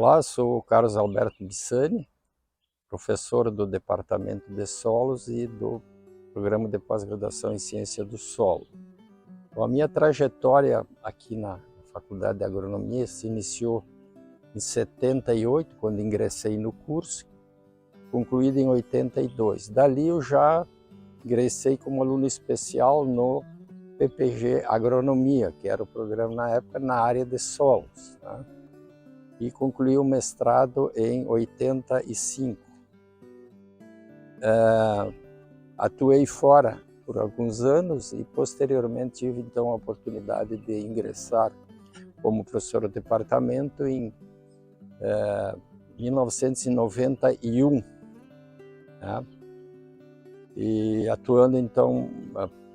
Olá, sou o Carlos Alberto Bissani, professor do Departamento de Solos e do Programa de Pós-Graduação em Ciência do Solo. Então, a minha trajetória aqui na Faculdade de Agronomia se iniciou em 78, quando ingressei no curso, concluído em 82. Dali eu já ingressei como aluno especial no PPG Agronomia, que era o programa na época na área de solos, né? E concluí o mestrado em 85. Atuei fora por alguns anos e posteriormente tive então a oportunidade de ingressar como professor do departamento em 1991, né? E atuando então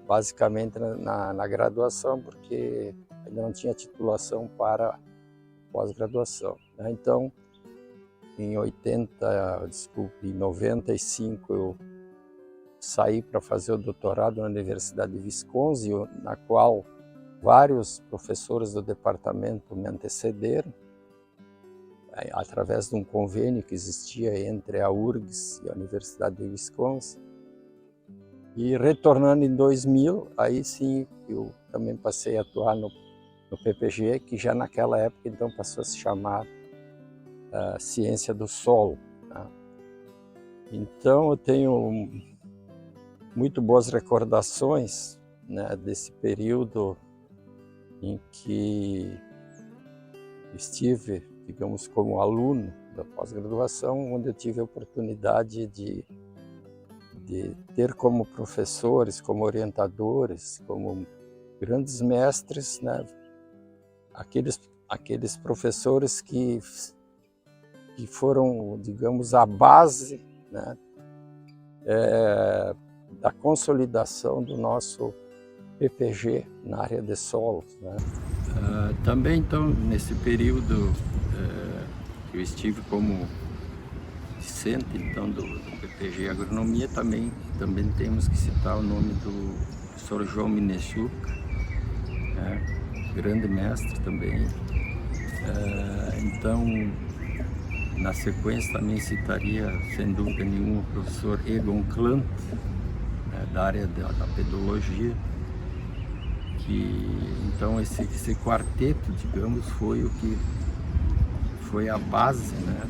basicamente na graduação, porque ainda não tinha titulação para pós-graduação, né? Então, em 95 eu saí para fazer o doutorado na Universidade de Wisconsin, na qual vários professores do departamento me antecederam, através de um convênio que existia entre a URGS e a Universidade de Wisconsin. E retornando em 2000, aí sim eu também passei a atuar no PPG, que já naquela época então passou a se chamar Ciência do Solo, né? Então eu tenho muito boas recordações, né, desse período em que estive, digamos, como aluno da pós-graduação, onde eu tive a oportunidade de ter como professores, como orientadores, como grandes mestres, né, aqueles professores que foram, digamos, a base, né, da consolidação do nosso PPG na área de solos, né. Também, então, nesse período que eu estive como discente então, do PPG Agronomia, também temos que citar o nome do professor João Minechuk, né, grande mestre também. Então, na sequência também citaria, sem dúvida nenhuma, o professor Egon Klant, né, da área da pedologia, que então esse quarteto, digamos, foi o que foi a base, né,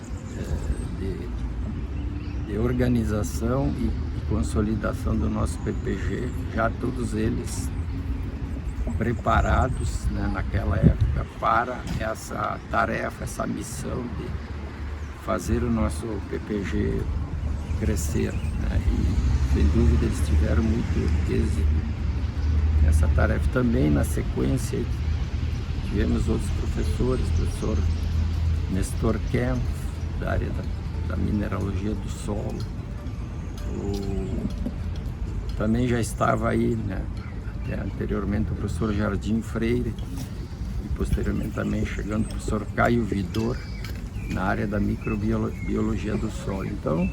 de organização e consolidação do nosso PPG, já todos eles preparados, né, naquela época para essa tarefa, essa missão de fazer o nosso PPG crescer, né? E sem dúvida eles tiveram muito êxito nessa tarefa. Também na sequência tivemos outros professores, o professor Nestor Kempf, da área da mineralogia do solo. Também já estava aí, né, anteriormente o professor Jardim Freire e posteriormente também chegando o professor Caio Vidor na área da microbiologia do solo. Então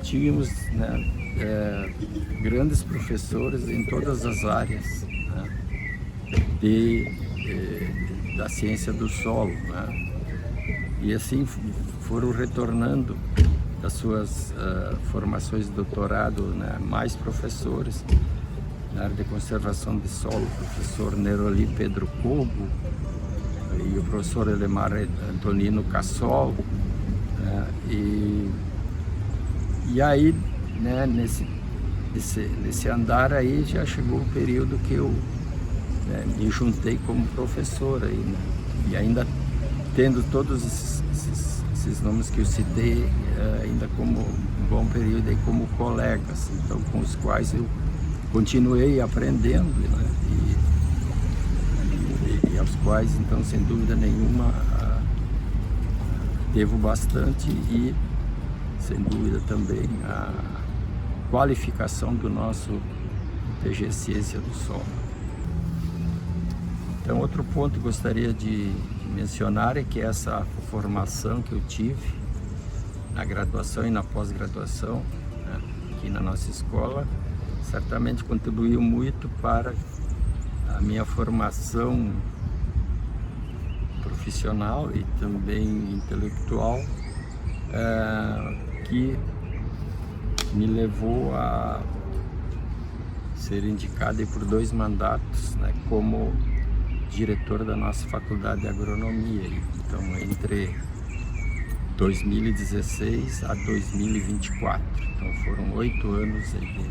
tínhamos, né, grandes professores em todas as áreas, né, da ciência do solo, né? E assim foram retornando das suas formações de doutorado, né, mais professores na área de conservação de solo, o professor Neroli Pedro Cobo e o professor Elemar Antonino Cassol, né, e aí, né, nesse andar aí já chegou o período que eu, né, me juntei como professor aí, né, e ainda tendo todos esses nomes que eu citei, ainda como um bom período aí como colegas, então com os quais eu continuei aprendendo, né, e aos quais, então, sem dúvida nenhuma, devo bastante e, sem dúvida também, a qualificação do nosso PG Ciência do Solo. Então, outro ponto que gostaria de mencionar é que essa formação que eu tive na graduação e na pós-graduação, né, aqui na nossa escola, certamente contribuiu muito para a minha formação profissional profissional e também intelectual, que me levou a ser indicado aí por 2 mandatos, né, como diretor da nossa faculdade de agronomia. Então, entre 2016 a 2024. Então, foram 8 anos aí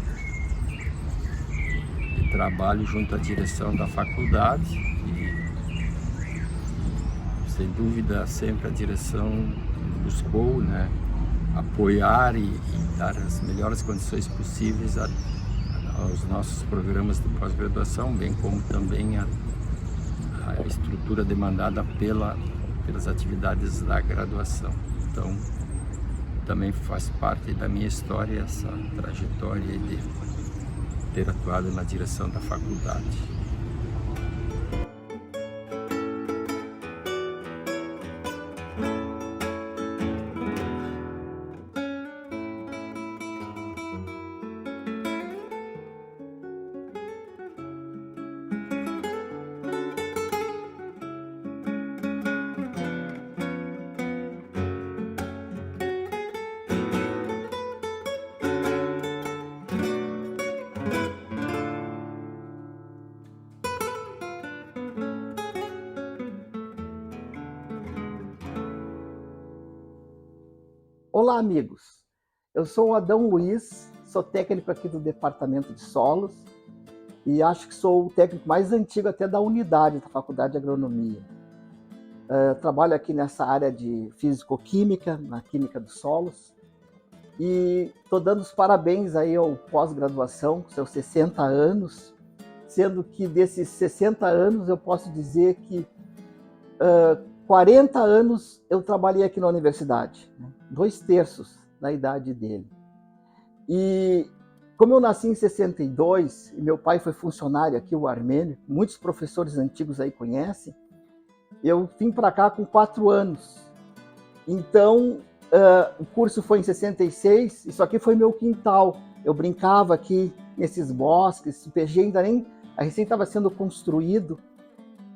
de trabalho junto à direção da faculdade e, sem dúvida, sempre a direção buscou, né, apoiar e dar as melhores condições possíveis aos nossos programas de pós-graduação, bem como também a estrutura demandada pelas atividades da graduação. Então, também faz parte da minha história essa trajetória de ter atuado na direção da faculdade. Olá, amigos. Eu sou o Adão Luiz, sou técnico aqui do Departamento de Solos e acho que sou o técnico mais antigo até da unidade da Faculdade de Agronomia. Trabalho aqui nessa área de Físico-Química, na Química dos Solos, e estou dando os parabéns aí ao pós-graduação, com seus 60 anos, sendo que desses 60 anos eu posso dizer que 40 anos eu trabalhei aqui na universidade, né? 2/3 da idade dele. E como eu nasci em 62 e meu pai foi funcionário aqui, o Armênio, muitos professores antigos aí conhecem, eu vim para cá com 4 anos. Então, o curso foi em 66, isso aqui foi meu quintal. Eu brincava aqui nesses bosques, o PG ainda nem, a recém estava sendo construído.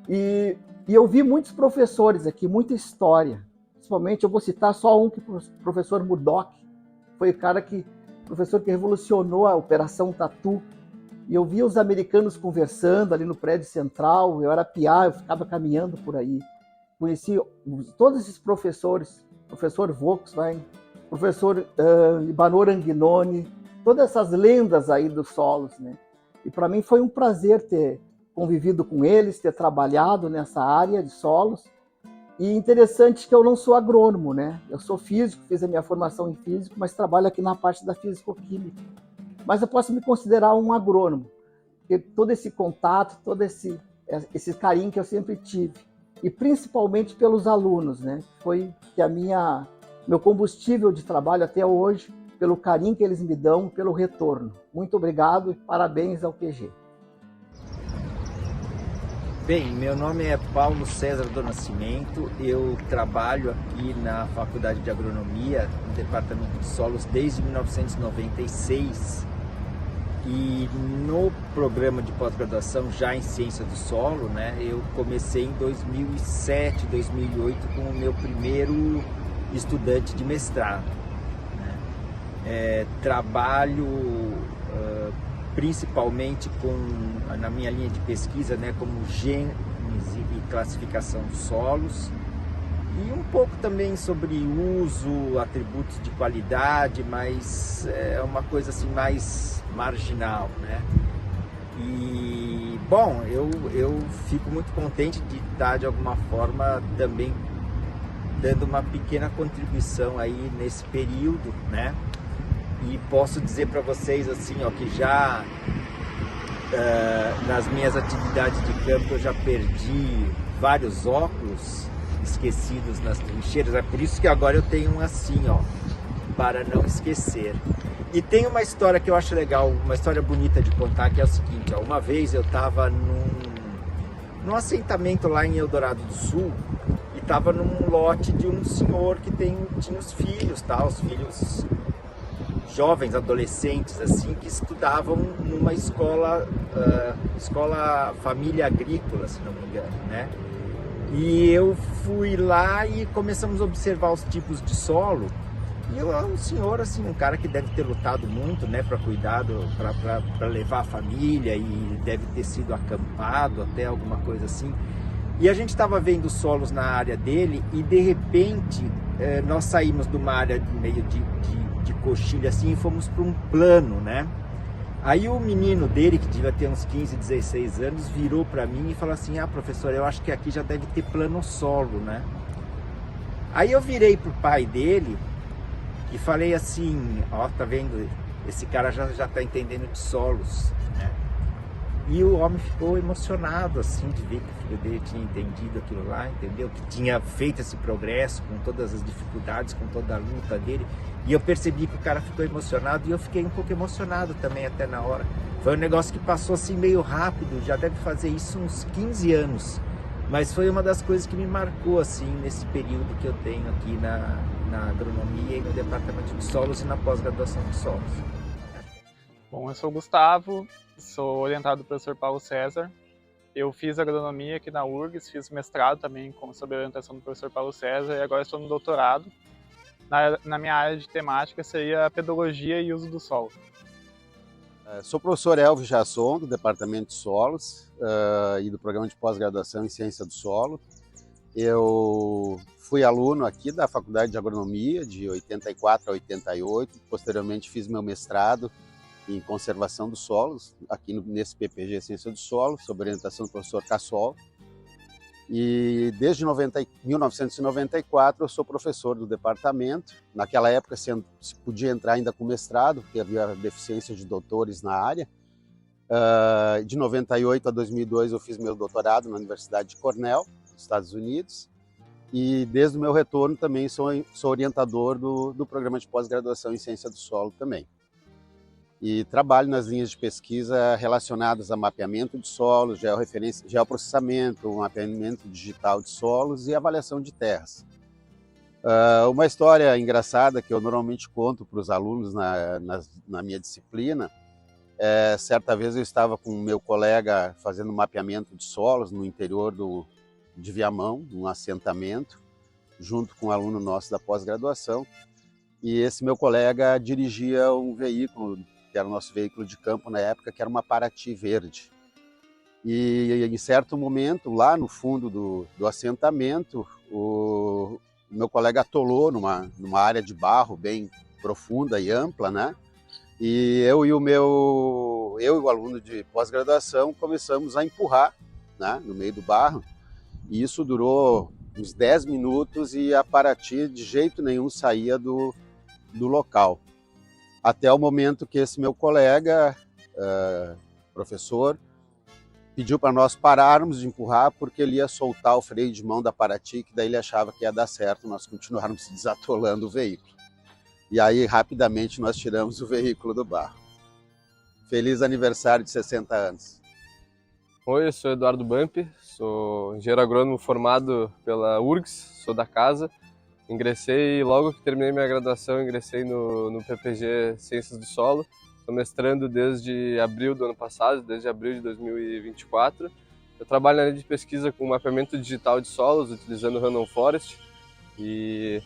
E eu vi muitos professores aqui, muita história. Principalmente, eu vou citar só um, que o professor Murdoch foi o professor que revolucionou a Operação Tatu. E eu via os americanos conversando ali no prédio central, eu era piá, eu ficava caminhando por aí. Conheci todos esses professores, professor Volkswagen, professor Ibanor Anguinoni, todas essas lendas aí dos solos, né? E para mim foi um prazer ter convivido com eles, ter trabalhado nessa área de solos. E interessante que eu não sou agrônomo, né? Eu sou físico, fiz a minha formação em físico, mas trabalho aqui na parte da físico-química. Mas eu posso me considerar um agrônomo, porque todo esse contato, todo esse carinho que eu sempre tive, e principalmente pelos alunos, né? Foi que meu combustível de trabalho até hoje, pelo carinho que eles me dão, pelo retorno. Muito obrigado e parabéns ao PG. Bem, meu nome é Paulo César do Nascimento, eu trabalho aqui na Faculdade de Agronomia, no Departamento de Solos, desde 1996 e no programa de pós-graduação já em Ciência do Solo, né, eu comecei em 2007, 2008 com o meu primeiro estudante de mestrado. Né. Trabalho principalmente na minha linha de pesquisa, né, como gênese e classificação dos solos, e um pouco também sobre uso, atributos de qualidade, mas é uma coisa assim mais marginal, né? E bom, eu fico muito contente de estar de alguma forma também dando uma pequena contribuição aí nesse período, né? E posso dizer para vocês assim, ó, que já nas minhas atividades de campo eu já perdi vários óculos esquecidos nas trincheiras. É por isso que agora eu tenho um assim, ó, para não esquecer. E tem uma história que eu acho legal, uma história bonita de contar, que é o seguinte, ó, uma vez eu estava num assentamento lá em Eldorado do Sul e estava num lote de um senhor que tinha os filhos, tá? Os filhos jovens, adolescentes, assim, que estudavam numa escola família agrícola, se não me engano, né? E eu fui lá e começamos a observar os tipos de solo. E eu um senhor, assim, um cara que deve ter lutado muito, né, para cuidar, para levar a família, e deve ter sido acampado até alguma coisa assim. E a gente estava vendo solos na área dele e de repente nós saímos de uma área meio de coxilha assim e fomos para um plano, né? Aí o menino dele, que devia ter uns 15, 16 anos, virou para mim e falou assim: ah, professor, eu acho que aqui já deve ter plano solo, né? Aí eu virei pro pai dele e falei assim: ó, tá vendo? Esse cara já tá entendendo de solos, né? E o homem ficou emocionado, assim, de ver que o filho dele tinha entendido aquilo lá, entendeu? Que tinha feito esse progresso com todas as dificuldades, com toda a luta dele. E eu percebi que o cara ficou emocionado e eu fiquei um pouco emocionado também até na hora. Foi um negócio que passou assim meio rápido, já deve fazer isso uns 15 anos. Mas foi uma das coisas que me marcou, assim, nesse período que eu tenho aqui na agronomia e no departamento de solos e na pós-graduação de solos. Bom, eu sou o Gustavo, sou orientado do professor Paulo César. Eu fiz agronomia aqui na URGS, fiz mestrado também sob a orientação do professor Paulo César e agora estou no doutorado. Na minha área de temática seria a pedologia e uso do solo. Sou o professor Elvio Jasson, do Departamento de Solos e do Programa de Pós-Graduação em Ciência do Solo. Eu fui aluno aqui da Faculdade de Agronomia de 84 a 88, posteriormente fiz meu mestrado em Conservação dos Solos, aqui nesse PPG Ciência do Solo, sob orientação do professor Cassol. E desde 1994 eu sou professor do departamento. Naquela época se podia entrar ainda com mestrado, porque havia deficiência de doutores na área. De 98 a 2002 eu fiz meu doutorado na Universidade de Cornell, nos Estados Unidos. E desde o meu retorno também sou orientador do programa de pós-graduação em Ciência do Solo também. E trabalho nas linhas de pesquisa relacionadas a mapeamento de solos, geoprocessamento, mapeamento digital de solos e avaliação de terras. Uma história engraçada que eu normalmente conto para os alunos na minha disciplina, certa vez eu estava com o meu colega fazendo mapeamento de solos no interior de Viamão, num assentamento, junto com um aluno nosso da pós-graduação, e esse meu colega dirigia um veículo, que era o nosso veículo de campo na época, que era uma Paraty verde. E em certo momento, lá no fundo do assentamento, o meu colega atolou numa área de barro bem profunda e ampla, né? E eu e o aluno de pós-graduação começamos a empurrar, né, no meio do barro, e isso durou uns 10 minutos e a Paraty de jeito nenhum saía do local. Até o momento que esse meu colega, professor, pediu para nós pararmos de empurrar porque ele ia soltar o freio de mão da Paraty, que daí ele achava que ia dar certo nós continuarmos desatolando o veículo. E aí, rapidamente, nós tiramos o veículo do barro. Feliz aniversário de 60 anos. Oi, eu sou Eduardo Bamp, sou engenheiro agrônomo formado pela URGS, sou da casa. Ingressei, logo que terminei minha graduação, ingressei no PPG Ciências do Solo. Estou mestrando desde abril do ano passado, desde abril de 2024. Eu trabalho na área de pesquisa com mapeamento digital de solos, utilizando o Random Forest. E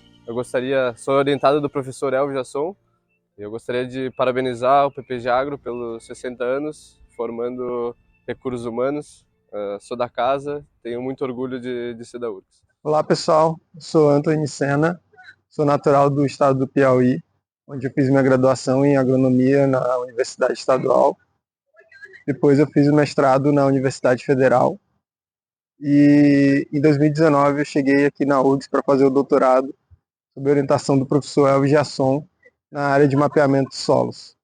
sou orientado do professor Elvio Jasson. Eu gostaria de parabenizar o PPG Agro pelos 60 anos, formando recursos humanos. Sou da casa, tenho muito orgulho de ser da URGS. Olá pessoal, sou Antônio Sena, sou natural do estado do Piauí, onde eu fiz minha graduação em agronomia na Universidade Estadual. Depois eu fiz o mestrado na Universidade Federal e em 2019 eu cheguei aqui na URGS para fazer o doutorado sob a orientação do professor Elvio Jasson na área de mapeamento de solos.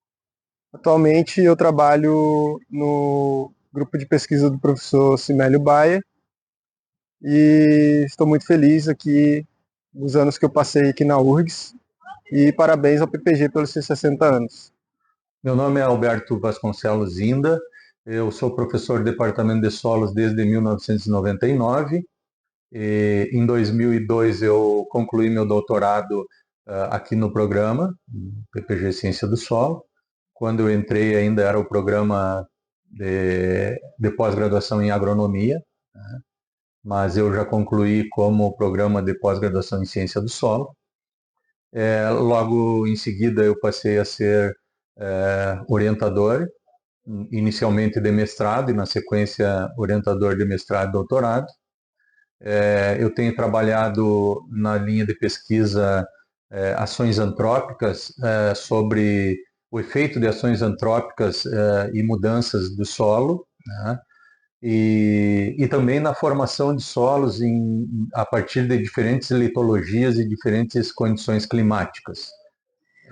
Atualmente eu trabalho no grupo de pesquisa do professor Cimélio Baia, e estou muito feliz aqui nos anos que eu passei aqui na URGS e parabéns ao PPG pelos seus 60 anos. Meu nome é Alberto Vasconcelos Inda, eu sou professor do Departamento de Solos desde 1999. Em 2002 eu concluí meu doutorado aqui no programa PPG Ciência do Solo. Quando eu entrei ainda era o programa de pós-graduação em agronomia, né? mas eu já concluí como programa de pós-graduação em Ciência do Solo. Logo em seguida eu passei a ser orientador, inicialmente de mestrado e na sequência orientador de mestrado e doutorado. Eu tenho trabalhado na linha de pesquisa ações antrópicas, sobre o efeito de ações antrópicas e mudanças do solo, né? E também na formação de solos a partir de diferentes litologias e diferentes condições climáticas.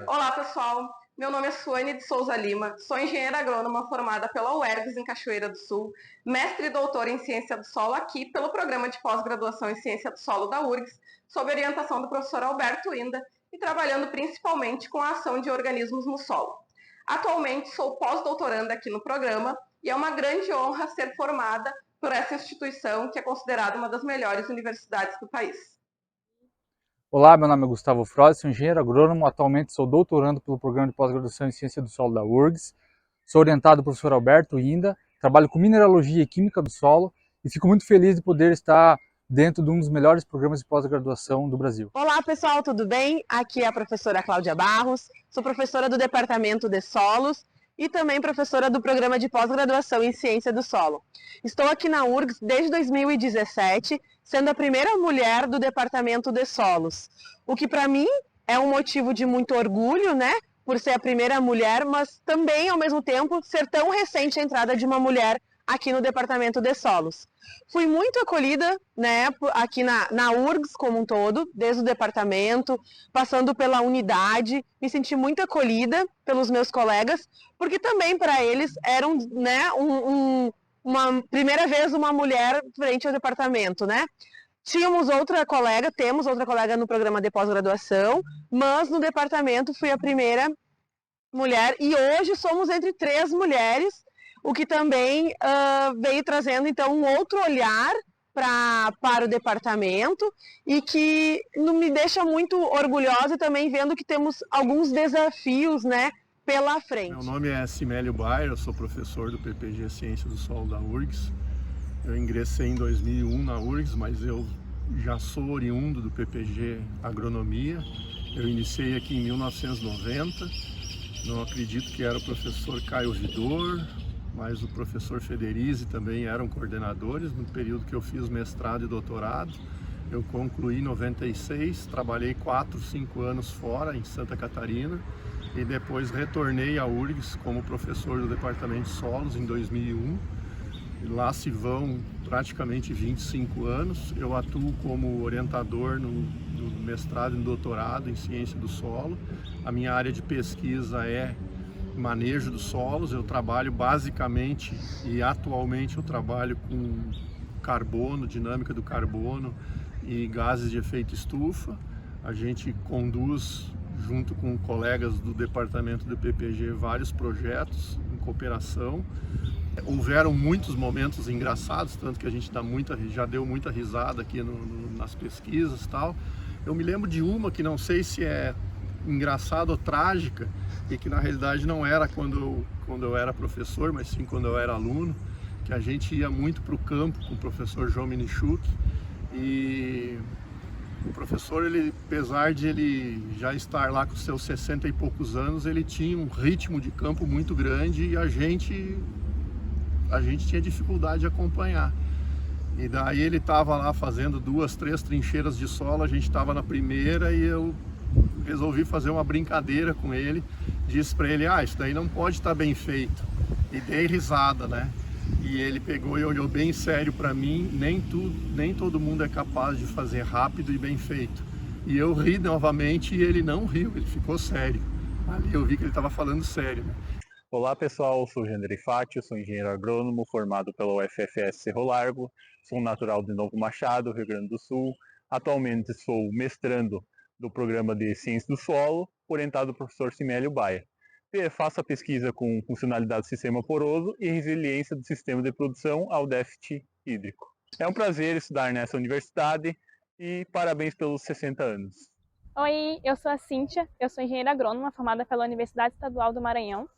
Olá, pessoal. Meu nome é Suane de Souza Lima, sou engenheira agrônoma formada pela UERGS em Cachoeira do Sul, mestre e doutora em Ciência do Solo aqui pelo Programa de Pós-Graduação em Ciência do Solo da URGS, sob orientação do professor Alberto Inda e trabalhando principalmente com a ação de organismos no solo. Atualmente sou pós-doutoranda aqui no programa e é uma grande honra ser formada por essa instituição que é considerada uma das melhores universidades do país. Olá, meu nome é Gustavo Frost, sou engenheiro agrônomo, atualmente sou doutorando pelo Programa de Pós-Graduação em Ciência do Solo da URGS, sou orientado pelo professor Alberto Inda, trabalho com mineralogia e química do solo e fico muito feliz de poder estar dentro de um dos melhores programas de pós-graduação do Brasil. Olá pessoal, tudo bem? Aqui é a professora Cláudia Barros, sou professora do Departamento de Solos e também professora do Programa de Pós-Graduação em Ciência do Solo. Estou aqui na URGS desde 2017, sendo a primeira mulher do Departamento de Solos, o que para mim é um motivo de muito orgulho, né? Por ser a primeira mulher, mas também, ao mesmo tempo, ser tão recente a entrada de uma mulher aqui no Departamento de Solos. Fui muito acolhida, né, aqui na URGS como um todo, desde o departamento, passando pela unidade, me senti muito acolhida pelos meus colegas, porque também para eles era uma primeira vez uma mulher frente ao departamento, né? Temos outra colega no programa de pós-graduação, mas no departamento fui a primeira mulher e hoje somos entre 3 mulheres, o que também veio trazendo então um outro olhar para o departamento e que me deixa muito orgulhosa também vendo que temos alguns desafios, né, pela frente. Meu nome é Simélio Bayer, eu sou professor do PPG Ciência do Solo da URGS. Eu ingressei em 2001 na URGS, mas eu já sou oriundo do PPG Agronomia. Eu iniciei aqui em 1990, não acredito que era o professor Caio Vidor, mas o professor Federizi também eram coordenadores no período que eu fiz mestrado e doutorado. Eu concluí em 96, trabalhei 4, 5 anos fora, em Santa Catarina, e depois retornei à URGS como professor do Departamento de Solos em 2001. E lá se vão praticamente 25 anos. Eu atuo como orientador no mestrado e no doutorado em Ciência do Solo. A minha área de pesquisa é manejo dos solos. Eu trabalho basicamente e atualmente eu trabalho com carbono, dinâmica do carbono e gases de efeito estufa. A gente conduz junto com colegas do departamento do PPG vários projetos em cooperação. Houveram muitos momentos engraçados, tanto que a gente já deu muita risada aqui nas pesquisas e tal. Eu me lembro de uma que não sei se é engraçada ou trágica, e que na realidade não era quando eu era professor, mas sim quando eu era aluno, que a gente ia muito para o campo com o professor João Minichuk, e o professor, ele, apesar de ele já estar lá com seus 60 e poucos anos, ele tinha um ritmo de campo muito grande e a gente tinha dificuldade de acompanhar. E daí ele estava lá fazendo 2, 3 trincheiras de solo, a gente estava na primeira e eu resolvi fazer uma brincadeira com ele, disse para ele, isso daí não pode estar bem feito, e dei risada, né? E ele pegou e olhou bem sério para mim, nem todo mundo é capaz de fazer rápido e bem feito. E eu ri novamente e ele não riu, ele ficou sério. Ali eu vi que ele estava falando sério, né? Olá pessoal, sou o Gênero Ifátio, sou engenheiro agrônomo formado pela UFFS Cerro Largo, sou natural de Novo Machado, Rio Grande do Sul. Atualmente sou mestrando do Programa de Ciência do Solo, orientado pelo professor Simélio Bayer. Faço a pesquisa com funcionalidade do sistema poroso e resiliência do sistema de produção ao déficit hídrico. É um prazer estudar nessa universidade e parabéns pelos 60 anos. Oi, eu sou a Cíntia, eu sou engenheira agrônoma formada pela Universidade Estadual do Maranhão.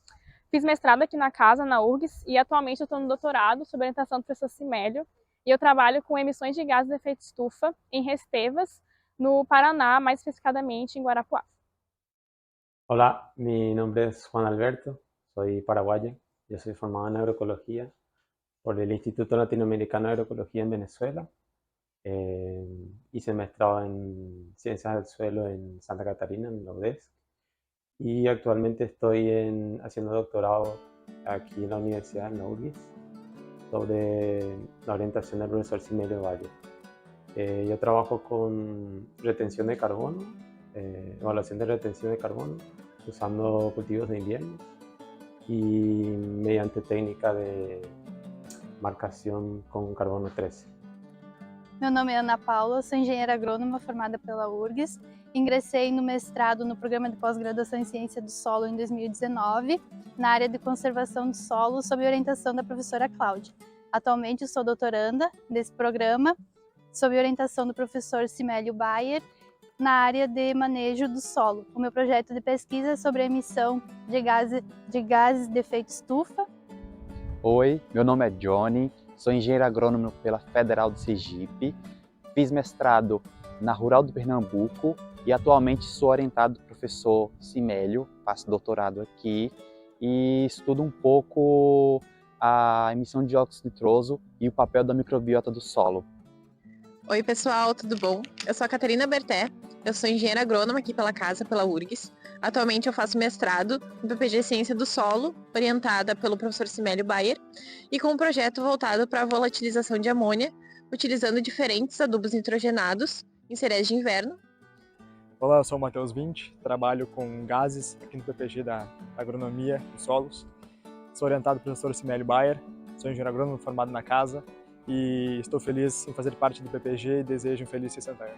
Fiz mestrado aqui na casa, na URGS, e atualmente eu estou no doutorado sob orientação do professor Simélio. e eu trabalho com emissões de gases de efeito estufa em Restevas, no Paraná, mais especificamente em Guarapuava. Hola, mi nombre es Juan Alberto, soy paraguayo, yo soy formado en agroecología por el Instituto Latinoamericano de Agroecología en Venezuela. Hice maestrado en Ciencias del Suelo en Santa Catarina, en la UDESC, y actualmente estoy haciendo doctorado aquí en la universidad, en la URGS, sobre la orientación del profesor Simelio Bayer. Yo trabajo con retención de carbono, evaluación de retención de carbono, usando cultivos de invierno y mediante técnica de marcação com carbono 13. Meu nome é Ana Paula, sou engenheira agrônoma formada pela URGS. Ingressei no mestrado no programa de pós-graduação em Ciência do Solo em 2019, na área de conservação do solo, sob orientação da professora Cláudia. Atualmente sou doutoranda desse programa, sob orientação do professor Simélio Bayer, na área de manejo do solo. O meu projeto de pesquisa é sobre a emissão de gases de efeito estufa. Oi, meu nome é Johnny, sou engenheiro agrônomo pela Federal de Sergipe, fiz mestrado na Rural do Pernambuco e atualmente sou orientado do professor Simélio, faço doutorado aqui e estudo um pouco a emissão de dióxido nitroso e o papel da microbiota do solo. Oi pessoal, tudo bom? Eu sou a Catarina Berté, eu sou engenheira agrônoma aqui pela casa, pela URGS. Atualmente eu faço mestrado no PPG Ciência do Solo, orientada pelo professor Simélio Bayer, e com um projeto voltado para a volatilização de amônia, utilizando diferentes adubos nitrogenados em cereais de inverno. Olá, eu sou o Matheus Vinci, trabalho com gases aqui no PPG da Agronomia dos Solos. Sou orientado pelo professor Simélio Bayer, sou engenheiro agrônomo formado na casa e estou feliz em fazer parte do PPG e desejo um feliz 60 anos.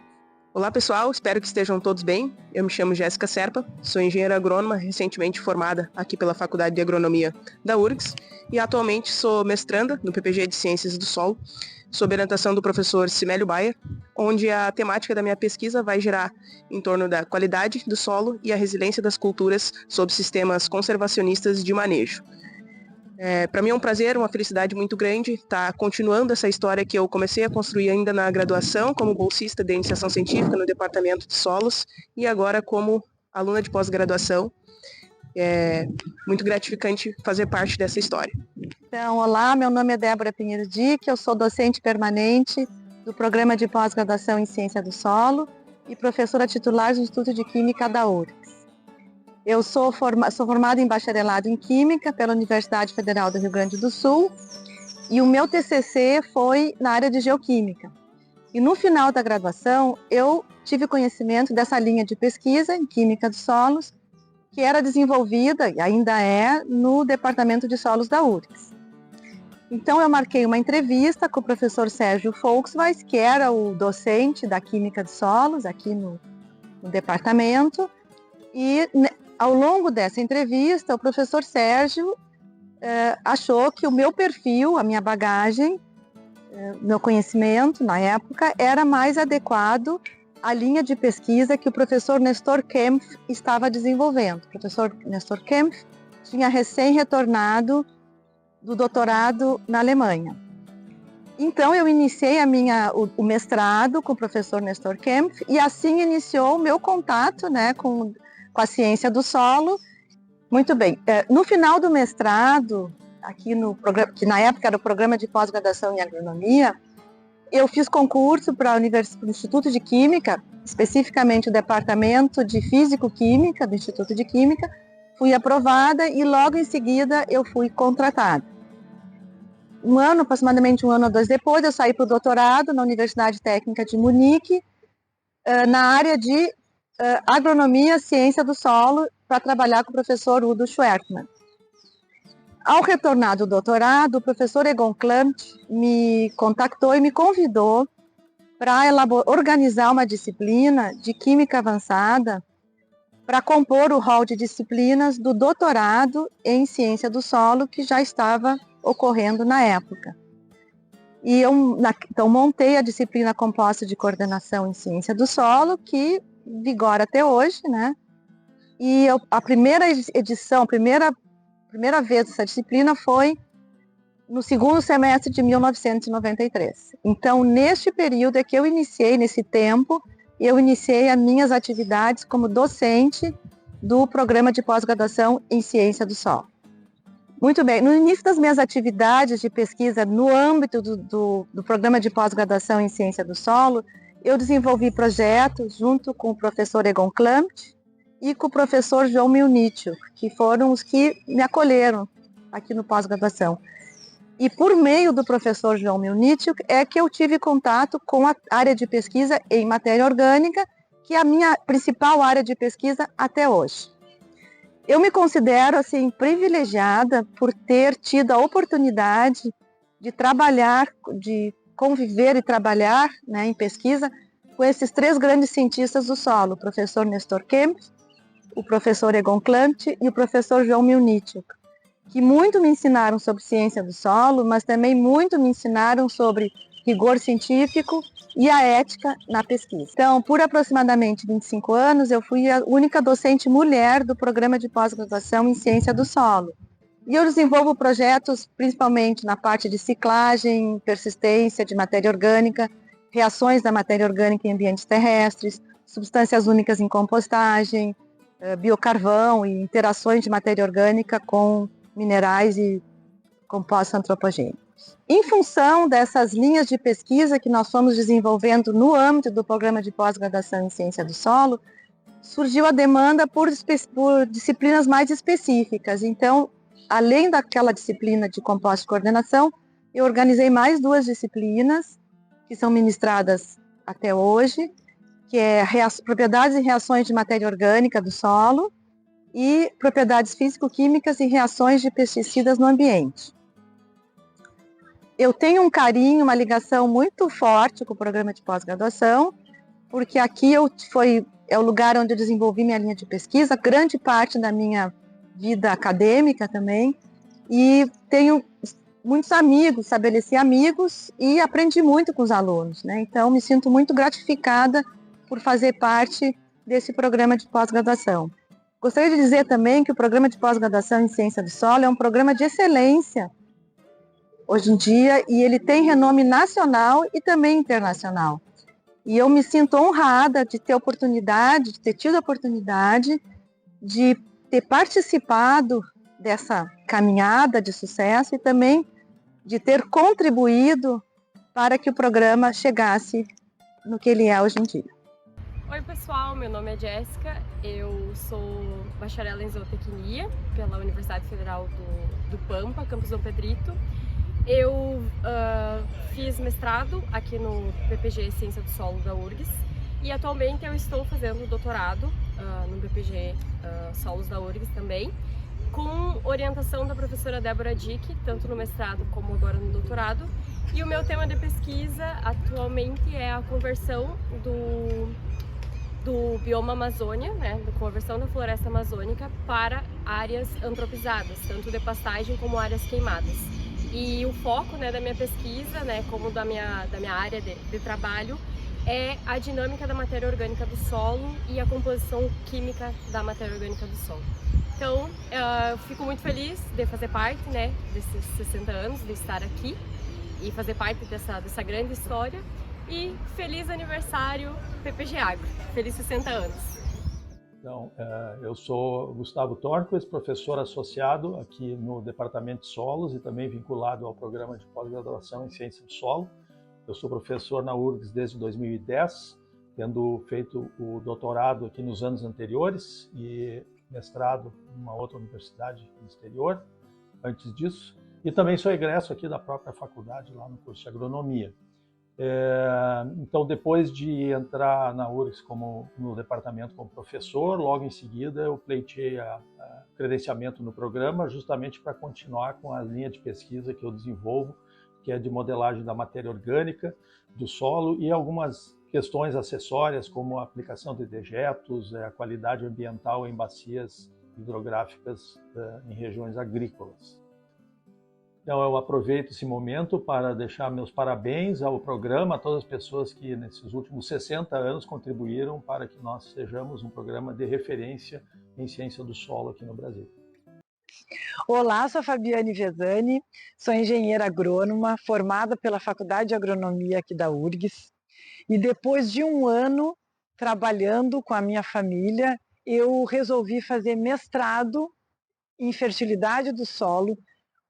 Olá pessoal, espero que estejam todos bem. Eu me chamo Jéssica Serpa, sou engenheira agrônoma recentemente formada aqui pela Faculdade de Agronomia da URGS e atualmente sou mestranda no PPG de Ciências do Solo, sob orientação do professor Simélio Bayer, onde a temática da minha pesquisa vai girar em torno da qualidade do solo e a resiliência das culturas sob sistemas conservacionistas de manejo. Para mim é um prazer, uma felicidade muito grande estar continuando essa história que eu comecei a construir ainda na graduação, como bolsista de iniciação científica no Departamento de Solos e agora como aluna de pós-graduação. É muito gratificante fazer parte dessa história. Então, olá, meu nome é Débora Pinheiro Dick, eu sou docente permanente do Programa de Pós-Graduação em Ciência do Solo e professora titular do Instituto de Química da URGS. Eu sou formada em bacharelado em Química pela Universidade Federal do Rio Grande do Sul e o meu TCC foi na área de Geoquímica. E no final da graduação, eu tive conhecimento dessa linha de pesquisa em Química dos Solos, que era desenvolvida, e ainda é, no Departamento de Solos da URGS. Então, eu marquei uma entrevista com o professor Sérgio Folksweis, que era o docente da Química dos Solos, aqui no departamento, e ao longo dessa entrevista, o professor Sérgio achou que o meu perfil, a minha bagagem, meu conhecimento na época, era mais adequado à linha de pesquisa que o professor Nestor Kempf estava desenvolvendo. O professor Nestor Kempf tinha recém-retornado do doutorado na Alemanha. Então, eu iniciei o mestrado com o professor Nestor Kempf e assim iniciou o meu contato, né, com a ciência do solo. Muito bem. No final do mestrado, aqui no programa, que na época era o Programa de Pós-Graduação em Agronomia, eu fiz concurso para o Instituto de Química, especificamente o Departamento de Físico-Química do Instituto de Química. Fui aprovada e logo em seguida eu fui contratada. Aproximadamente um ano ou dois depois, eu saí para o doutorado na Universidade Técnica de Munique, na área de Agronomia, Ciência do Solo, para trabalhar com o professor Udo Schwertmann. Ao retornar do doutorado, o professor Egon Klamt me contactou e me convidou para organizar uma disciplina de Química Avançada para compor o rol de disciplinas do doutorado em Ciência do Solo, que já estava ocorrendo na época. E então montei a disciplina composta de Coordenação em Ciência do Solo, que vigora até hoje, né? E a primeira edição, a primeira vez dessa disciplina foi no segundo semestre de 1993. Então, neste período é que eu iniciei, nesse tempo, eu iniciei as minhas atividades como docente do programa de pós-graduação em Ciência do Solo. Muito bem, no início das minhas atividades de pesquisa no âmbito do programa de pós-graduação em Ciência do Solo, eu desenvolvi projetos junto com o professor Egon Klampt e com o professor João Milnitschuk, que foram os que me acolheram aqui no pós-graduação. E por meio do professor João Milnitschuk é que eu tive contato com a área de pesquisa em matéria orgânica, que é a minha principal área de pesquisa até hoje. Eu me considero assim privilegiada por ter tido a oportunidade de trabalhar, de conviver e trabalhar, né, em pesquisa com esses 3 grandes cientistas do solo, o professor Nestor Kempf, o professor Egon Klampt e o professor João Milnitschuk, que muito me ensinaram sobre ciência do solo, mas também muito me ensinaram sobre rigor científico e a ética na pesquisa. Então, por aproximadamente 25 anos, eu fui a única docente mulher do programa de pós-graduação em ciência do solo. E eu desenvolvo projetos principalmente na parte de ciclagem, persistência de matéria orgânica, reações da matéria orgânica em ambientes terrestres, substâncias únicas em compostagem, biocarvão e interações de matéria orgânica com minerais e compostos antropogênicos. Em função dessas linhas de pesquisa que nós fomos desenvolvendo no âmbito do programa de pós-graduação em Ciência do Solo, surgiu a demanda por disciplinas mais específicas. Então, além daquela disciplina de compostos de coordenação, eu organizei mais 2 disciplinas que são ministradas até hoje, que é propriedades e reações de matéria orgânica do solo e propriedades físico-químicas e reações de pesticidas no ambiente. Eu tenho um carinho, uma ligação muito forte com o programa de pós-graduação, porque aqui é o lugar onde eu desenvolvi minha linha de pesquisa, grande parte da minha vida acadêmica também, e tenho muitos amigos, estabeleci amigos e aprendi muito com os alunos, né? Então, me sinto muito gratificada por fazer parte desse programa de pós-graduação. Gostaria de dizer também que o programa de pós-graduação em Ciência do Solo é um programa de excelência hoje em dia, e ele tem renome nacional e também internacional. E eu me sinto honrada de ter tido a oportunidade de ter participado dessa caminhada de sucesso e também de ter contribuído para que o programa chegasse no que ele é hoje em dia. Oi pessoal, meu nome é Jéssica, eu sou bacharel em zootecnia pela Universidade Federal do Pampa, campus Dom Pedrito. Eu fiz mestrado aqui no PPG Ciência do Solo da URGS e atualmente eu estou fazendo doutorado no PPG Solos da URGS também, com orientação da professora Débora Dick, tanto no mestrado como agora no doutorado. E o meu tema de pesquisa atualmente é a conversão do bioma Amazônia, né, da conversão da floresta amazônica para áreas antropizadas, tanto de pastagem como áreas queimadas. E o foco, né, da minha pesquisa, né, como da minha área de trabalho, é a dinâmica da matéria orgânica do solo e a composição química da matéria orgânica do solo. Então, eu fico muito feliz de fazer parte, né, desses 60 anos, de estar aqui e fazer parte dessa grande história. E feliz aniversário PPG Agro, feliz 60 anos. Então, eu sou Gustavo Torquez, professor associado aqui no Departamento de Solos e também vinculado ao programa de pós-graduação em Ciência do Solo. Eu sou professor na URGS desde 2010, tendo feito o doutorado aqui nos anos anteriores e mestrado em uma outra universidade no exterior antes disso. E também sou egresso aqui da própria faculdade, lá no curso de agronomia. Então, depois de entrar na URGS no departamento como professor, logo em seguida eu pleiteei a credenciamento no programa, justamente para continuar com a linha de pesquisa que eu desenvolvo, que é de modelagem da matéria orgânica, do solo e algumas questões acessórias, como a aplicação de dejetos, a qualidade ambiental em bacias hidrográficas em regiões agrícolas. Então, eu aproveito esse momento para deixar meus parabéns ao programa, a todas as pessoas que nesses últimos 60 anos contribuíram para que nós sejamos um programa de referência em ciência do solo aqui no Brasil. Olá, sou a Fabiane Vesani, sou engenheira agrônoma, formada pela Faculdade de Agronomia aqui da URGS. E depois de um ano trabalhando com a minha família, eu resolvi fazer mestrado em fertilidade do solo,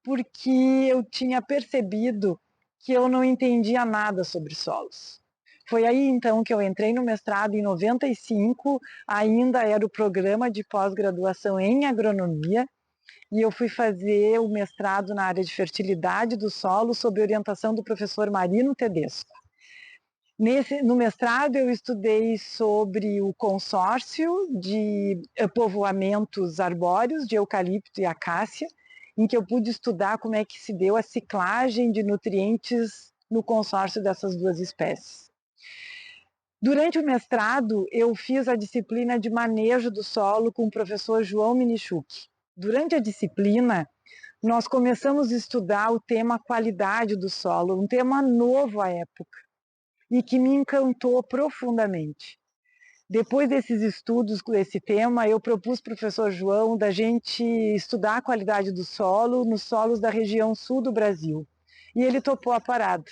porque eu tinha percebido que eu não entendia nada sobre solos. Foi aí então que eu entrei no mestrado em 95, ainda era o programa de pós-graduação em agronomia, e eu fui fazer o mestrado na área de fertilidade do solo sob orientação do professor Marino Tedesco. No mestrado eu estudei sobre o consórcio de povoamentos arbóreos de eucalipto e acácia, em que eu pude estudar como é que se deu a ciclagem de nutrientes no consórcio dessas duas espécies. Durante o mestrado, eu fiz a disciplina de manejo do solo com o professor João Minichuk. Durante a disciplina, nós começamos a estudar o tema qualidade do solo, um tema novo à época, e que me encantou profundamente. Depois desses estudos com esse tema, eu propus ao professor João da gente estudar a qualidade do solo nos solos da região sul do Brasil. E ele topou a parada.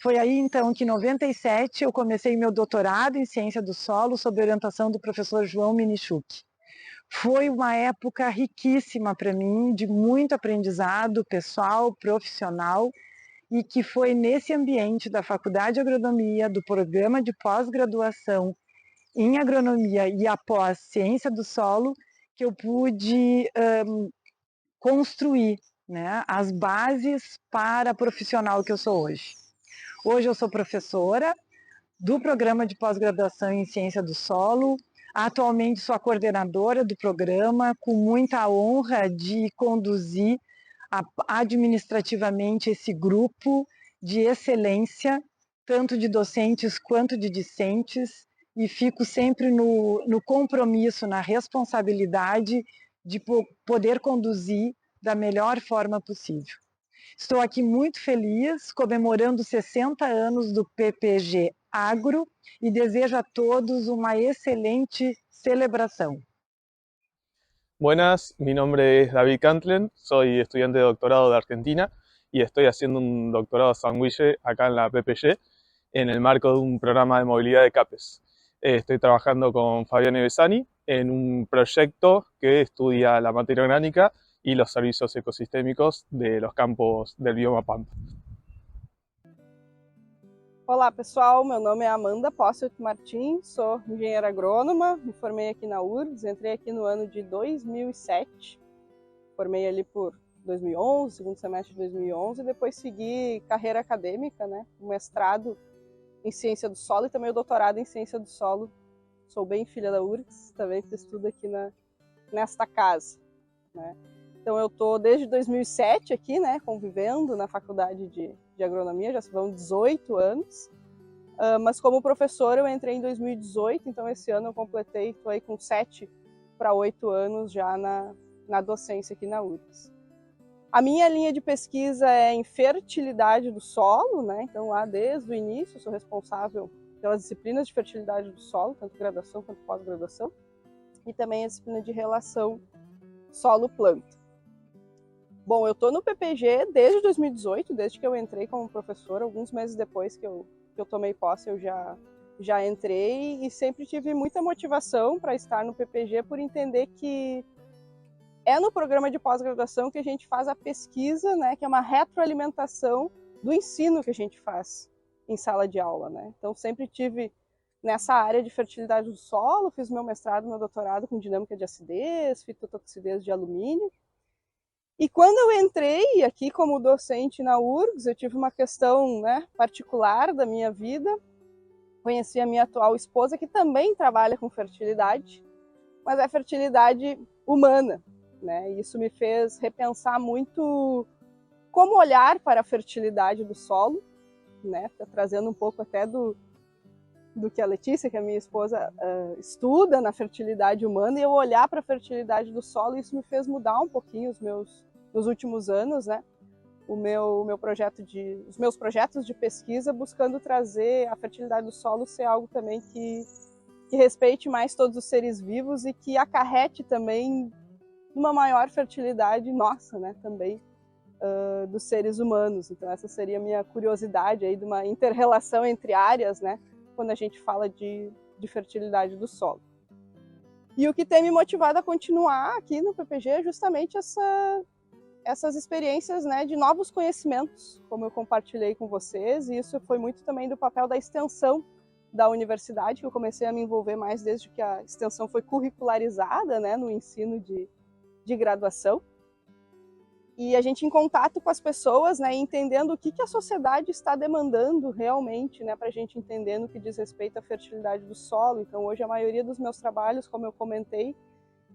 Foi aí então que em 97 eu comecei meu doutorado em ciência do solo sob orientação do professor João Minichuk. Foi uma época riquíssima para mim, de muito aprendizado pessoal, profissional, e que foi nesse ambiente da Faculdade de Agronomia, do programa de pós-graduação em agronomia e após ciência do solo, que eu pude construir, né, as bases para a profissional que eu sou hoje. Hoje eu sou professora do programa de pós-graduação em ciência do solo, atualmente sou a coordenadora do programa, com muita honra de conduzir administrativamente esse grupo de excelência, tanto de docentes quanto de discentes, e fico sempre no compromisso, na responsabilidade de poder conduzir da melhor forma possível. Estou aqui muito feliz, comemorando 60 anos do PPG Agro, y desejo a todos una excelente celebración. Buenas, mi nombre es David Cantlen, soy estudiante de doctorado de Argentina y estoy haciendo un doctorado sandwich acá en la PPG en el marco de un programa de movilidad de CAPES. Estoy trabajando con Fabiane Vesani en un proyecto que estudia la materia orgánica y los servicios ecosistémicos de los campos del bioma Pampa. Olá pessoal, meu nome é Amanda Posselt Martins, sou engenheira agrônoma, me formei aqui na URGS, entrei aqui no ano de 2007, formei ali por 2011, segundo semestre de 2011, e depois segui carreira acadêmica, né, um mestrado em ciência do solo e também o doutorado em ciência do solo. Sou bem filha da URGS, também que estudo aqui nesta casa, né. Então eu estou desde 2007 aqui, né, convivendo na faculdade de agronomia, já vão 18 anos, mas como professora eu entrei em 2018, então esse ano eu completei, estou aí com 7 para 8 anos já na docência aqui na URGS. A minha linha de pesquisa é em fertilidade do solo, né, então lá desde o início eu sou responsável pelas disciplinas de fertilidade do solo, tanto graduação quanto pós-graduação, e também a disciplina de relação solo-planta. Bom, eu estou no PPG desde 2018, desde que eu entrei como professora, alguns meses depois que eu tomei posse eu já entrei e sempre tive muita motivação para estar no PPG por entender que é no programa de pós-graduação que a gente faz a pesquisa, né, que é uma retroalimentação do ensino que a gente faz em sala de aula, né? Então sempre tive nessa área de fertilidade do solo, fiz meu mestrado, meu doutorado com dinâmica de acidez, fitotoxicidez de alumínio. E quando eu entrei aqui como docente na URGS, eu tive uma questão, né, particular da minha vida. Conheci a minha atual esposa, que também trabalha com fertilidade, mas é fertilidade humana, né? E isso me fez repensar muito como olhar para a fertilidade do solo, né? Tá trazendo um pouco até do que a Letícia, que é a minha esposa, estuda na fertilidade humana, e eu olhar para a fertilidade do solo, e isso me fez mudar um pouquinho nos últimos anos, né? Os meus projetos de pesquisa buscando trazer a fertilidade do solo ser algo também que respeite mais todos os seres vivos e que acarrete também uma maior fertilidade nossa, né, também, dos seres humanos. Então essa seria a minha curiosidade aí de uma inter-relação entre áreas, né, quando a gente fala de fertilidade do solo. E o que tem me motivado a continuar aqui no PPG é justamente essas experiências, né, de novos conhecimentos, como eu compartilhei com vocês, e isso foi muito também do papel da extensão da universidade, que eu comecei a me envolver mais desde que a extensão foi curricularizada, né, no ensino de graduação. E a gente em contato com as pessoas, né, entendendo o que a sociedade está demandando realmente, né, para a gente entender no que diz respeito à fertilidade do solo. Então hoje a maioria dos meus trabalhos, como eu comentei,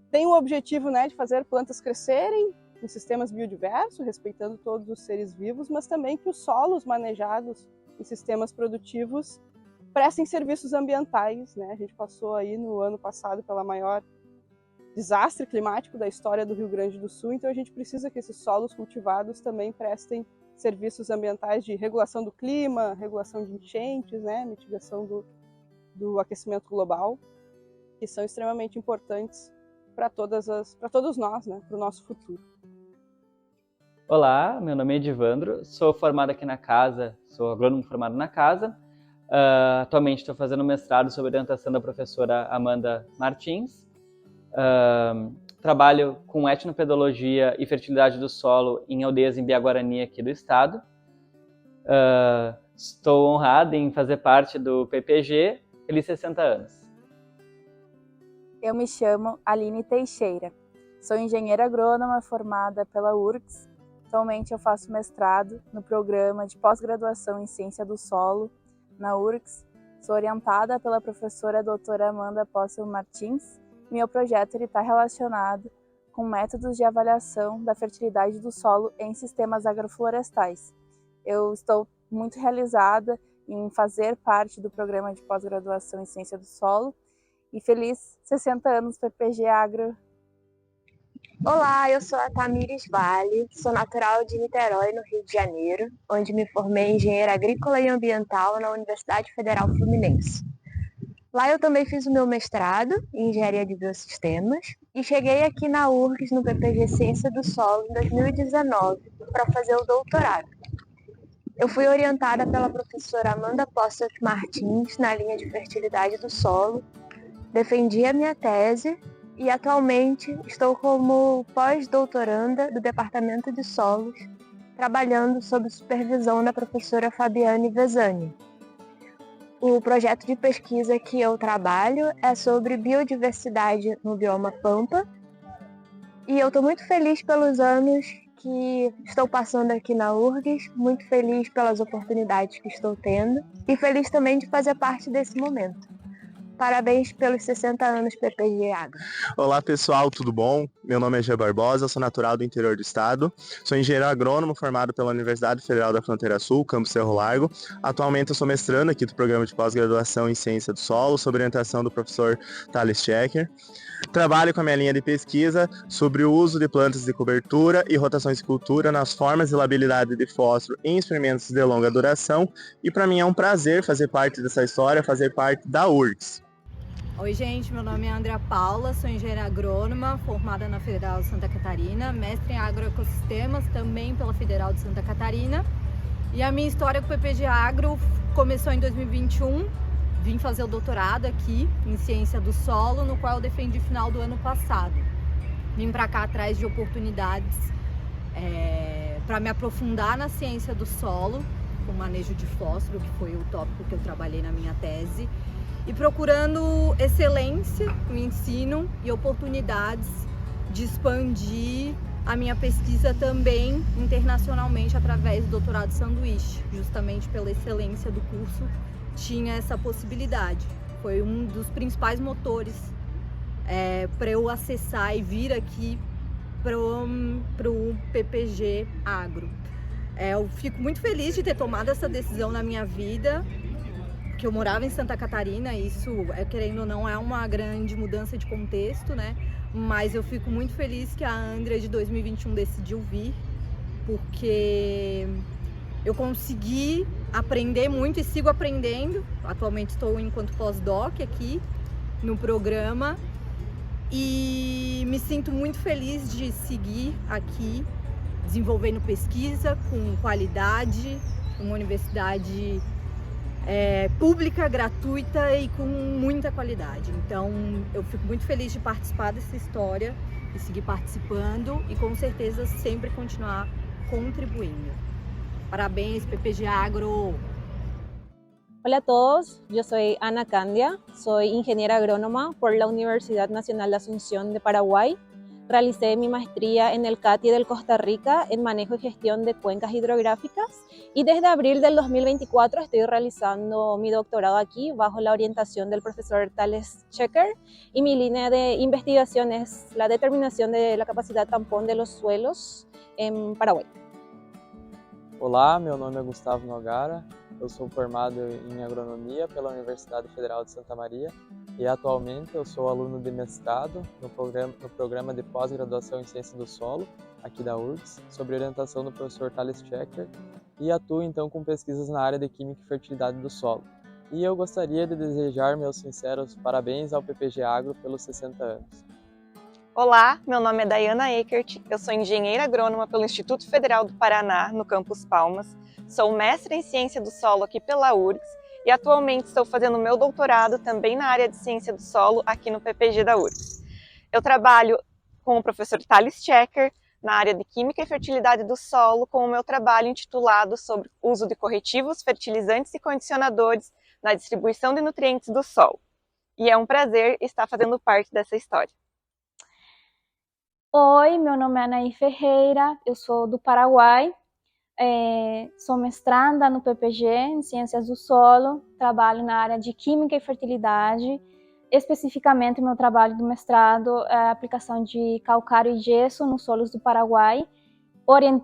tem o objetivo, né, de fazer plantas crescerem em sistemas biodiversos, respeitando todos os seres vivos, mas também que os solos manejados em sistemas produtivos prestem serviços ambientais, né? A gente passou aí no ano passado pela maior desastre climático da história do Rio Grande do Sul, então a gente precisa que esses solos cultivados também prestem serviços ambientais de regulação do clima, regulação de enchentes, né? Mitigação do aquecimento global, que são extremamente importantes para todos nós, né? Para o nosso futuro. Olá, meu nome é Edivandro, sou formado aqui na casa, sou agrônomo formado na casa. Atualmente estou fazendo mestrado sob orientação da professora Amanda Martins. Trabalho com etnopedologia e fertilidade do solo em aldeias em Biaguarani aqui do estado. Estou honrado em fazer parte do PPG, feliz 60 anos. Eu me chamo Aline Teixeira, sou engenheira agrônoma formada pela URGS. Atualmente eu faço mestrado no programa de pós-graduação em Ciência do Solo na URGS. Sou orientada pela professora doutora Amanda Póssel Martins. Meu projeto está relacionado com métodos de avaliação da fertilidade do solo em sistemas agroflorestais. Eu estou muito realizada em fazer parte do programa de pós-graduação em Ciência do Solo e feliz 60 anos PPG Agro. Olá, eu sou a Tamires Vale, sou natural de Niterói, no Rio de Janeiro, onde me formei em engenheira agrícola e ambiental na Universidade Federal Fluminense. Lá eu também fiz o meu mestrado em engenharia de biosistemas e cheguei aqui na URGS, no PPG Ciência do Solo, em 2019, para fazer o doutorado. Eu fui orientada pela professora Amanda Póssel Martins na linha de fertilidade do solo, defendi a minha tese e atualmente estou como pós-doutoranda do Departamento de Solos, trabalhando sob supervisão da professora Fabiane Vesani. O projeto de pesquisa que eu trabalho é sobre biodiversidade no bioma Pampa e eu estou muito feliz pelos anos que estou passando aqui na URGS, muito feliz pelas oportunidades que estou tendo e feliz também de fazer parte desse momento. Parabéns pelos 60 anos PPG Agro. Olá pessoal, tudo bom? Meu nome é Jean Barbosa, sou natural do interior do estado. Sou engenheiro agrônomo formado pela Universidade Federal da Fronteira Sul, campus Cerro Largo. Atualmente eu sou mestrando aqui do programa de pós-graduação em Ciência do Solo, sob orientação do professor Thales Checker. Trabalho com a minha linha de pesquisa sobre o uso de plantas de cobertura e rotações de cultura nas formas e labilidade de fósforo em experimentos de longa duração. E para mim é um prazer fazer parte dessa história, fazer parte da URGS. Oi gente, meu nome é Andrea Paula, sou engenheira agrônoma, formada na Federal de Santa Catarina, mestre em agroecossistemas também pela Federal de Santa Catarina. E a minha história com o PPG Agro começou em 2021, vim fazer o doutorado aqui em Ciência do Solo, no qual eu defendi no final do ano passado. Vim para cá atrás de oportunidades para me aprofundar na ciência do solo, com manejo de fósforo, que foi o tópico que eu trabalhei na minha tese. E procurando excelência no ensino e oportunidades de expandir a minha pesquisa também internacionalmente através do doutorado sanduíche, justamente pela excelência do curso, tinha essa possibilidade. Foi um dos principais motores para eu acessar e vir aqui para o PPG Agro. Eu fico muito feliz de ter tomado essa decisão na minha vida, que eu morava em Santa Catarina, isso, querendo ou não, é uma grande mudança de contexto, né? Mas eu fico muito feliz que a Andrea de 2021 decidiu vir, porque eu consegui aprender muito e sigo aprendendo. Atualmente estou enquanto pós-doc aqui no programa e me sinto muito feliz de seguir aqui, desenvolvendo pesquisa com qualidade, uma universidade pública, gratuita e com muita qualidade. Então eu fico muito feliz de participar dessa história e seguir participando e com certeza sempre continuar contribuindo. Parabéns, PPG Agro! Hola a todos, yo soy Ana Candia, soy ingeniera agrónoma por la Universidad Nacional de Asunción de Paraguay. Realicé mi maestría en el CATI del Costa Rica en manejo y gestión de cuencas hidrográficas y desde abril del 2024 estoy realizando mi doctorado aquí bajo la orientación del profesor Thales Checker y mi línea de investigación es la determinación de la capacidad tampón de los suelos en Paraguay. Olá, meu nome é Gustavo Nogara, eu sou formado em agronomia pela Universidade Federal de Santa Maria e atualmente eu sou aluno de mestrado no programa de pós-graduação em Ciência do Solo, aqui da URGS, sob orientação do professor Thales Checker e atuo então com pesquisas na área de Química e Fertilidade do Solo. E eu gostaria de desejar meus sinceros parabéns ao PPG Agro pelos 60 anos. Olá, meu nome é Dayana Eckert, eu sou engenheira agrônoma pelo Instituto Federal do Paraná, no Campus Palmas, sou mestre em Ciência do Solo aqui pela URGS e atualmente estou fazendo meu doutorado também na área de Ciência do Solo aqui no PPG da URGS. Eu trabalho com o professor Thales Checker na área de Química e Fertilidade do Solo com o meu trabalho intitulado sobre o uso de corretivos, fertilizantes e condicionadores na distribuição de nutrientes do solo. E é um prazer estar fazendo parte dessa história. Oi, meu nome é Anaí Ferreira, eu sou do Paraguai, sou mestranda no PPG em Ciências do Solo, trabalho na área de Química e Fertilidade, especificamente meu trabalho do mestrado é a aplicação de calcário e gesso nos solos do Paraguai.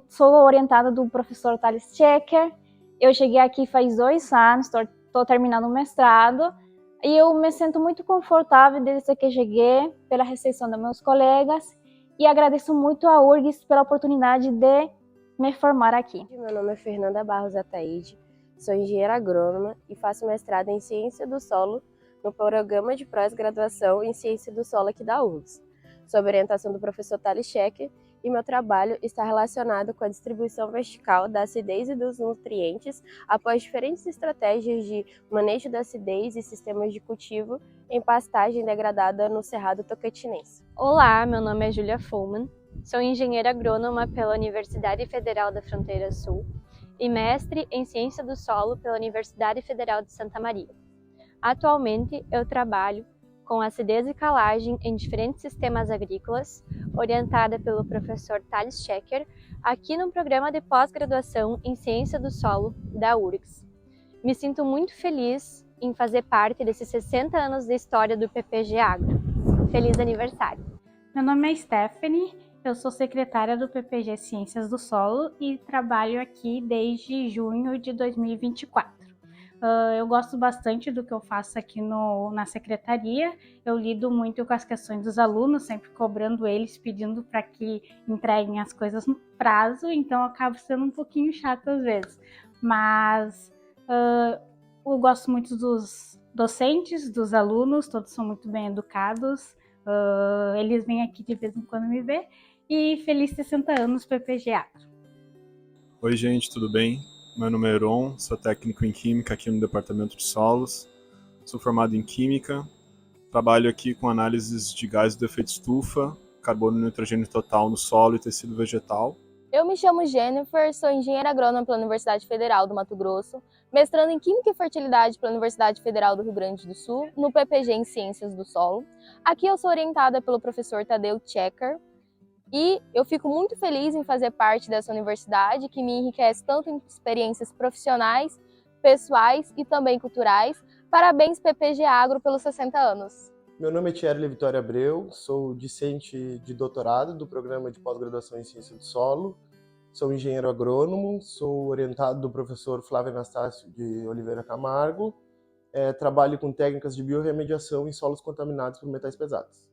Sou orientada do professor Thales Checker, eu cheguei aqui faz 2 anos, estou terminando o mestrado, e eu me sinto muito confortável desde que cheguei, pela recepção dos meus colegas, e agradeço muito a URGS pela oportunidade de me formar aqui. Meu nome é Fernanda Barros Ataíde, sou engenheira agrônoma e faço mestrado em Ciência do Solo no programa de pós-graduação em Ciência do Solo aqui da URGS, sob orientação do professor Thales Checker, e meu trabalho está relacionado com a distribuição vertical da acidez e dos nutrientes após diferentes estratégias de manejo da acidez e sistemas de cultivo em pastagem degradada no Cerrado Tocantinense. Olá, meu nome é Júlia Fullman, sou engenheira agrônoma pela Universidade Federal da Fronteira Sul e mestre em Ciência do Solo pela Universidade Federal de Santa Maria. Atualmente, eu trabalho com acidez e calagem em diferentes sistemas agrícolas, orientada pelo professor Thales Checker, aqui no programa de pós-graduação em Ciência do Solo da URGS. Me sinto muito feliz em fazer parte desses 60 anos de história do PPG Agro. Feliz aniversário! Meu nome é Stephanie, eu sou secretária do PPG Ciências do Solo e trabalho aqui desde junho de 2024. Eu gosto bastante do que eu faço aqui na secretaria, eu lido muito com as questões dos alunos, sempre cobrando eles, pedindo para que entreguem as coisas no prazo, então eu acabo sendo um pouquinho chata às vezes, mas eu gosto muito dos docentes, dos alunos, todos são muito bem educados, eles vêm aqui de vez em quando me ver, e feliz 60 anos PPG Agro. Oi gente, tudo bem? Meu nome é Heron, sou técnico em Química aqui no Departamento de Solos, sou formado em Química, trabalho aqui com análises de gases do efeito estufa, carbono e nitrogênio total no solo e tecido vegetal. Eu me chamo Jennifer, sou engenheira agrônoma pela Universidade Federal do Mato Grosso, mestrando em Química e Fertilidade pela Universidade Federal do Rio Grande do Sul, no PPG em Ciências do Solo. Aqui eu sou orientada pelo professor Thales Checker, e eu fico muito feliz em fazer parte dessa universidade, que me enriquece tanto em experiências profissionais, pessoais e também culturais. Parabéns PPG Agro pelos 60 anos. Meu nome é Thierry Vitória Abreu, sou discente de doutorado do programa de pós-graduação em Ciência do Solo, sou engenheiro agrônomo, sou orientado do professor Flávio Anastácio de Oliveira Camargo, trabalho com técnicas de biorremediação em solos contaminados por metais pesados.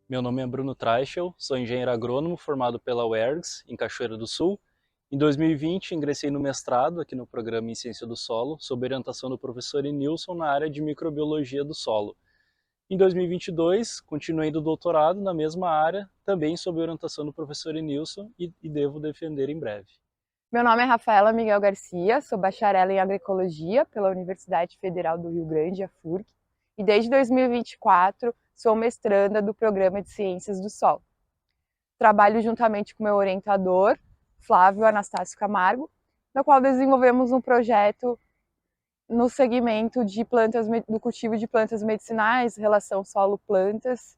Meu nome é Bruno Treichel, sou engenheiro agrônomo formado pela UERGS, em Cachoeira do Sul. Em 2020, ingressei no mestrado aqui no programa em Ciência do Solo, sob orientação do professor Nilson na área de microbiologia do solo. Em 2022, continuei do doutorado na mesma área, também sob orientação do professor Enilson, e devo defender em breve. Meu nome é Rafaela Miguel Garcia, sou bacharel em agroecologia pela Universidade Federal do Rio Grande, a FURG, e desde 2024 sou mestranda do Programa de Ciências do Solo. Trabalho juntamente com meu orientador, Flávio Anastácio Camargo, no qual desenvolvemos um projeto no segmento de plantas, do cultivo de plantas medicinais, relação solo-plantas.